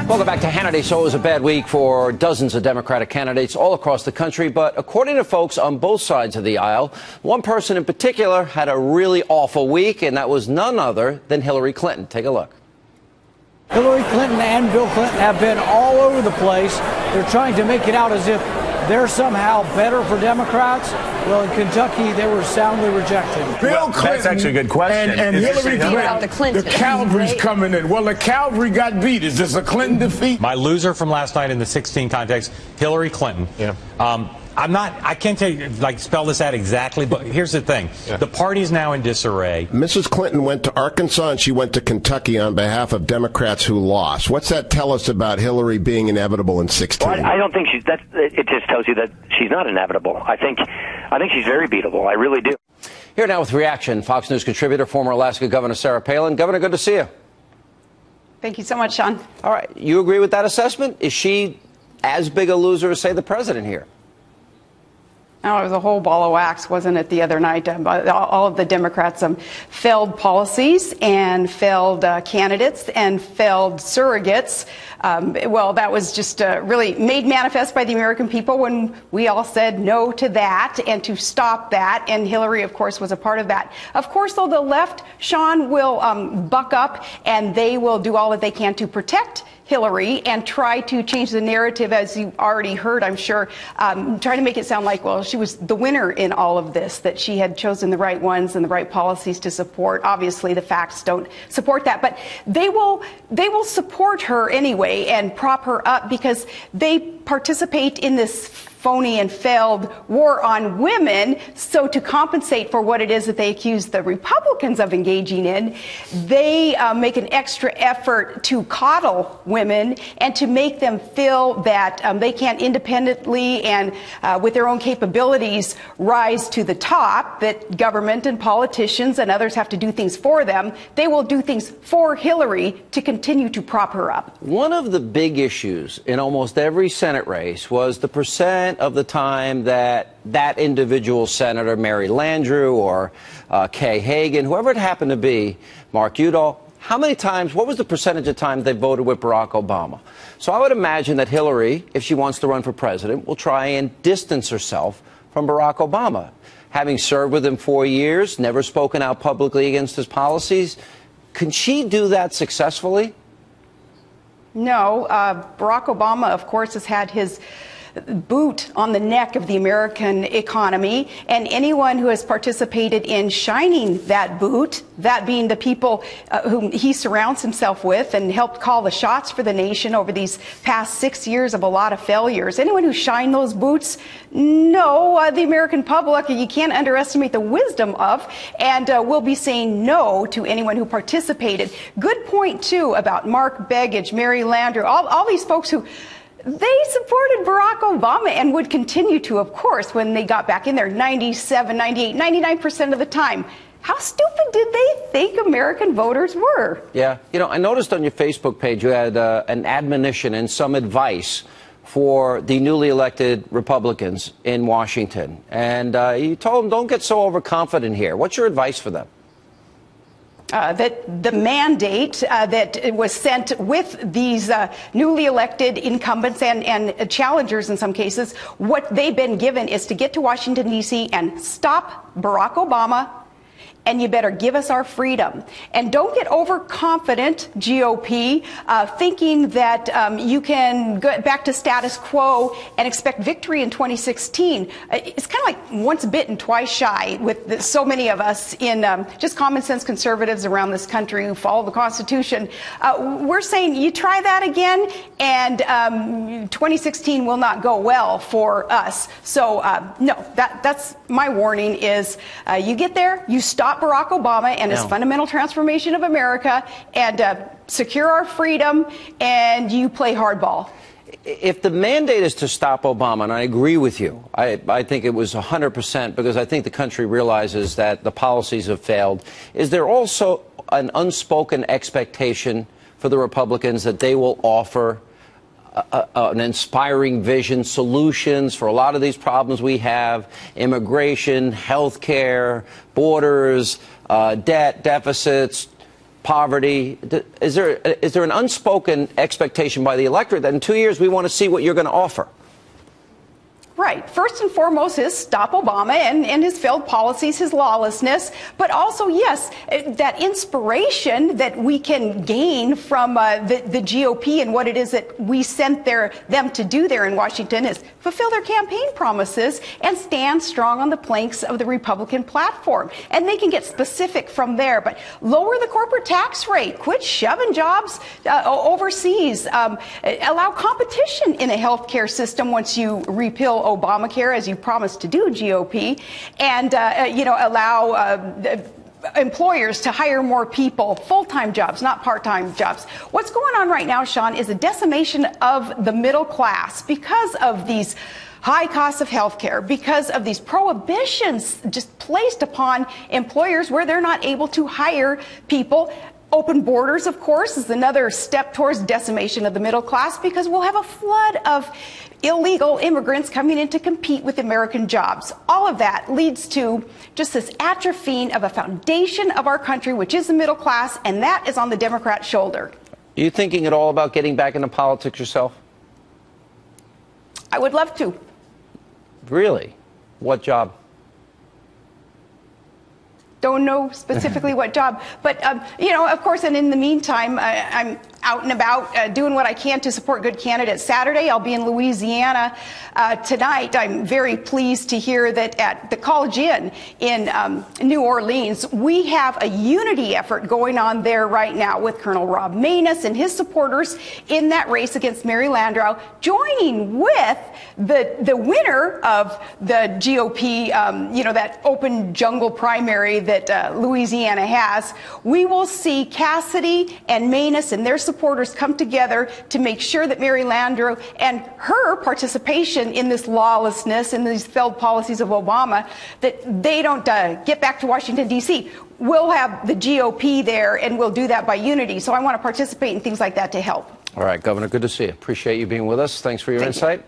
Welcome back to Hannity. So it was a bad week for dozens of Democratic candidates all across the country. But according to folks on both sides of the aisle, one person in particular had a really awful week, and that was none other than Hillary Clinton. Take a look. Hillary Clinton and Bill Clinton have been all over the place. They're trying to make it out as if they're somehow better for Democrats. Well, in Kentucky, they were soundly rejected. Bill Clinton. That's actually a good question. And Hillary Clinton. The Cavalry's coming in. Well, the Cavalry got beat. Is this a Clinton defeat? My loser from last night in the 16 context, Hillary Clinton. Yeah. I can't tell you, spell this out exactly, but here's the thing. Yeah. The party's now in disarray. Mrs. Clinton went to Arkansas and she went to Kentucky on behalf of Democrats who lost. What's that tell us about Hillary being inevitable in 16? Well, I don't think it just tells you that she's not inevitable. I think she's very beatable. I really do. Here now with reaction, Fox News contributor, former Alaska Governor Sarah Palin. Governor, good to see you. Thank you so much, Sean. All right. You agree with that assessment? Is she as big a loser as, say, the president here? No, it was a whole ball of wax, wasn't it, the other night? All of the Democrats failed policies and failed candidates and failed surrogates. Well, that was just really made manifest by the American people when we all said no to that and to stop that. And Hillary, of course, was a part of that. Of course, though, the left, Sean, will buck up and they will do all that they can to protect Hillary and try to change the narrative, as you already heard, I'm sure, trying to make it sound like, well, she was the winner in all of this, that she had chosen the right ones and the right policies to support. Obviously, the facts don't support that, but they will support her anyway and prop her up because they participate in this phony and failed war on women. So to compensate for what it is that they accuse the Republicans of engaging in, they make an extra effort to coddle women and to make them feel that they can't independently and with their own capabilities rise to the top, that government and politicians and others have to do things for them. They will do things for Hillary to continue to prop her up. One of the big issues in almost every Senate race was the percent of the time that individual senator, Mary Landrieu or Kay Hagan, whoever it happened to be, Mark Udall, how many times, what was the percentage of times they voted with Barack Obama? So I would imagine that Hillary, if she wants to run for president, will try and distance herself from Barack Obama. Having served with him 4 years, never spoken out publicly against his policies, can she do that successfully? No. Barack Obama, of course, has had his boot on the neck of the American economy, and anyone who has participated in shining that boot, that being the people whom he surrounds himself with and helped call the shots for the nation over these past 6 years of a lot of failures. Anyone who shined those boots, no, the American public, you can't underestimate the wisdom of, and will be saying no to anyone who participated. Good point, too, about Mark Begich, Mary Landrieu, all these folks who they supported Barack Obama and would continue to, of course, when they got back in there 97, 98, 99% of the time. How stupid did they think American voters were? Yeah. You know, I noticed on your Facebook page you had an admonition and some advice for the newly elected Republicans in Washington. And you told them, don't get so overconfident here. What's your advice for them? That the mandate that was sent with these newly elected incumbents and challengers in some cases, what they've been given is to get to Washington, D.C. and stop Barack Obama, and you better give us our freedom. And don't get overconfident, GOP, thinking that you can go back to status quo and expect victory in 2016. It's kind of like once bitten, twice shy with so many of us in just common sense conservatives around this country who follow the Constitution. We're saying you try that again, and 2016 will not go well for us. So, no, that's my warning is you get there, you stop Barack Obama and his fundamental transformation of America and secure our freedom, and you play hardball. If the mandate is to stop Obama, and I agree with you, I think it was 100% because I think the country realizes that the policies have failed, is there also an unspoken expectation for the Republicans that they will offer an inspiring vision, solutions for a lot of these problems we have, immigration, health care, borders, debt, deficits, poverty. Is there an unspoken expectation by the electorate that in 2 years we want to see what you're going to offer? Right. First and foremost is stop Obama and his failed policies, his lawlessness, but also, yes, that inspiration that we can gain from the GOP and what it is that we sent them to do there in Washington is fulfill their campaign promises and stand strong on the planks of the Republican platform. And they can get specific from there, but lower the corporate tax rate, quit shoving jobs overseas, allow competition in a healthcare system once you repeal Obamacare, as you promised to do, GOP, and allow employers to hire more people, full-time jobs, not part-time jobs. What's going on right now, Sean, is a decimation of the middle class because of these high costs of health care, because of these prohibitions just placed upon employers where they're not able to hire people. Open borders, of course, is another step towards decimation of the middle class because we'll have a flood of illegal immigrants coming in to compete with American jobs. All of that leads to just this atrophying of a foundation of our country, which is the middle class, and that is on the Democrat shoulder. Are you thinking at all about getting back into politics yourself? I would love to. Really? What job? Don't know specifically what job, but of course, and in the meantime, I'm out and about doing what I can to support good candidates. Saturday, I'll be in Louisiana. Tonight, I'm very pleased to hear that at the College Inn in New Orleans, we have a unity effort going on there right now with Colonel Rob Maness and his supporters in that race against Mary Landrieu, joining with the winner of the GOP, that open jungle primary that Louisiana has. We will see Cassidy and Maness and their supporters come together to make sure that Mary Landrieu and her participation in this lawlessness and these failed policies of Obama, that they don't get back to Washington, D.C. We'll have the GOP there, and we'll do that by unity. So I want to participate in things like that to help. All right, Governor, good to see you. Appreciate you being with us. Thanks for your insight.